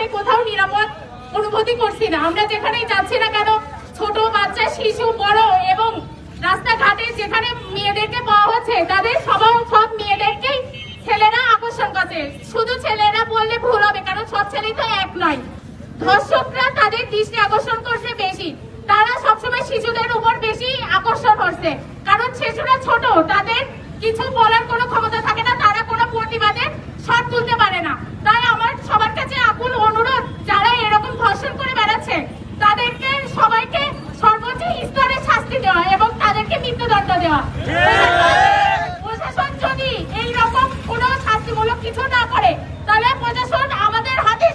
রাস্তাঘাটে কোথাও নিরাপদ অনুভূতি করছি না। আমরা যেখানেই যাচ্ছি না কেন, ছোট বাচ্চা, শিশু, বড় এবং রাস্তাঘাটে যেখানে মেয়েদেরকে পাওয়া হচ্ছে, তাদের সব মেয়েদেরকেই ছেলেরা আকর্ষণ করছে। শুধু ছেলেরা বললে ভুল হবে, কারণ সব ছেলেই তো এক নয়। ধর্ষকরা তাদের দৃষ্টি আকর্ষণ করছে বেশি, তারা সবসময় শিশুদের উপর বেশি আকর্ষণ করছে, কারণ শিশুরা ছোট, তাদের কিছু বলার কোনো ক্ষমতা থাকে না, তারা কোনো প্রতিবাদে স্বর তুলতে পারে না। তাই আমার সবার কাছে আকুল অনুরোধ, যারা এরকম ধর্ষণ করে বেড়াচ্ছে তাদেরকে সবাইকে সর্বোচ্চ স্তরে শাস্তি দেওয়া এবং তাদেরকে মৃত্যুদণ্ড দেওয়া। প্রশাসন যদি এইরকম কোনো শাস্তিমূলক কিছু না করে, তাহলে প্রশাসন আমাদের হাতে,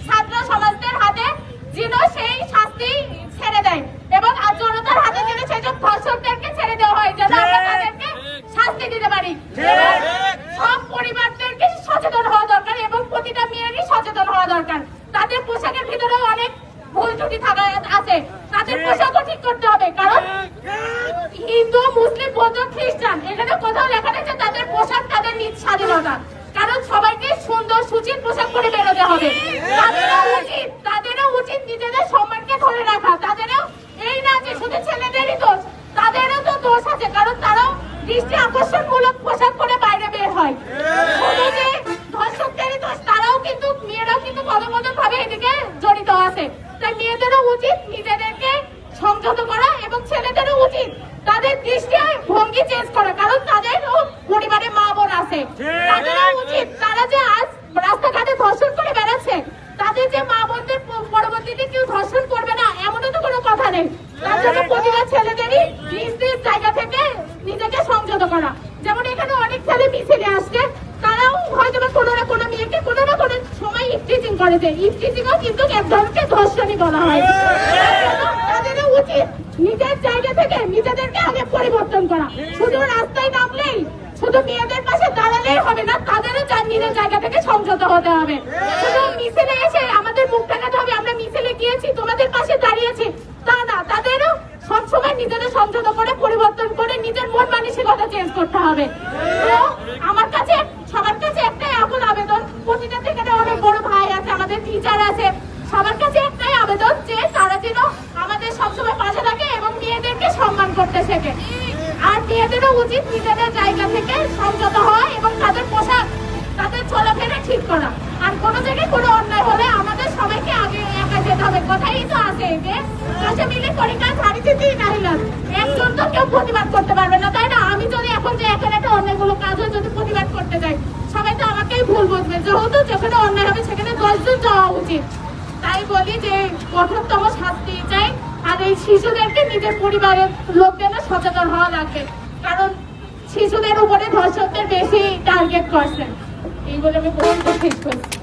ছাত্র সমাজদের হাতে যেন সেই শাস্তি ছেড়ে দেয় এবং জনতার হাতে যেন সেই সব ধর্ষকদেরকে ছেড়ে দেওয়া হয়, যেন আমরা তাদেরকে শাস্তি দিতে পারি। সব পরিবারদেরকে সচেতন হওয়া দরকার এবং প্রতিটা মেয়েরই সচেতন হওয়া দরকার। তাদের পোশাকের ভিতরেও অনেক ভুল ত্রুটি আছে, তাদের পোশাকও ঠিক করতে হবে, কারণ হিন্দু, মুসলিম, বৌদ্ধ, খ্রিস্টান এখানে কোথাও লেখা নেই যে তাদের পোশাক তাদের নিজ স্বাধীনতা, কারণ সবাইকে সুন্দর সুচির পোশাক পরে বেরোতে হবে। তাদেরও উচিত নিজেদের সম্মানকে ধরে রাখা। তাদেরও এই না যে শুধু ছেলেদেরই দোষ, তাদেরও তো দোষ আছে, কারণ তারাও দৃষ্টি আকর্ষণমূলক পোশাক পরে বাইরে বের হয়। শুধু যে ধর্ষকদেরই দোষ, তারাও কিন্তু, মেয়েরাও কিন্তু ভাবে এদিকে জড়িত আছে। তাই মেয়েদেরও উচিত নিজেদেরকে সংযত করা এবং ছেলেদেরও উচিত তাদের দৃষ্টি ভঙ্গি চেঞ্জ করা, কারণ তাদেরও পরিবারে মা বোন আছে। তাদেরও উচিত, তারা যে আজ রাস্তাঘাটে ধর্ষণ করে বেড়াচ্ছে, তাদের যে মা বোনদের পরবর্তীতে কেউ ধর্ষণ করবে না এমনও তো কোনো কথা নেই। তার জন্য প্রতিটা ছেলেদেরই নিজ নিজ জায়গা থেকে নিজেকে সংযত করা। যেমন এখানে অনেক ছেলে মিছিলে আসছে, তারাও হয়তো কোনো না কোনো মেয়েকে কোনো না কোনো সময় ইফটিজিং করেছে। ইফটিজিংও কিন্তু এক ধরনের ধর্ষণই বলা হয়। তাদেরও উচিত নিজের জায়গা থেকে নিজেদেরকে আগে পরিবর্তন করা। শুধু রাস্তায় নামলেই, শুধু মেয়েদের পাশে দাঁড়ালেই হবে না, তাদেরও নিজের জায়গা থেকে সংযত হতে হবে। শুধু মিছিলে এসে আমাদের মুখ দেখাতে হবে আমরা মিছিলে গিয়েছি, তোমাদের পাশে দাঁড়িয়েছি, তা না, তাদেরও সবসময় নিজেদের সংযত করে, পরিবর্তন করে নিজের মন মানসিকতা চেঞ্জ করতে হবে। তো আমার কাছে, সবার কাছে একটাই আকুল আবেদন, প্রতিটা থেকে অনেক বড় ভাই আছে, আমাদের টিচার আছে, সবার কাছে একটাই আবেদন যে তারা যেন আমাদের সবসময় পাশে থাকে এবং মেয়েদেরকে সম্মান করতে শেখে। আর মেয়েদেরও উচিত নিজেদের জায়গা থেকে সংযত হওয়া এবং তাদের পোশাক, তাদের চলাফেরা ঠিক করা। আর কোনো জায়গায় কোনো অন্যায় হলে আমাদের সবাইকে আগে একা যেতে হবে। কথাই তো আছে যে কাছে মিলে করি কাজ, হারি যেতেই নাহিলাম, একজন তো কেউ প্রতিবাদ করতে পারবে না, তাই না? আমি যদি এখন যে এখানে একটা অন্যায়গুলো কাজ হয় যদি প্রতিবাদ করতে যাই, সবাই তো আমাকেই ভুল বুঝবে, যেহেতু যেখানে অন্যায় হবে সেখানে 10 জন যাওয়া উচিত। তাই বলি যে কঠোরতম শাস্তি চাই। আর এই শিশুদেরকে নিজের পরিবারের লোকদের সচেতন হওয়া লাগবে, কারণ শিশুদের উপরে ধর্ষকদের বেশি টার্গেট করছেন। এই বলে আমি শেষ করছি।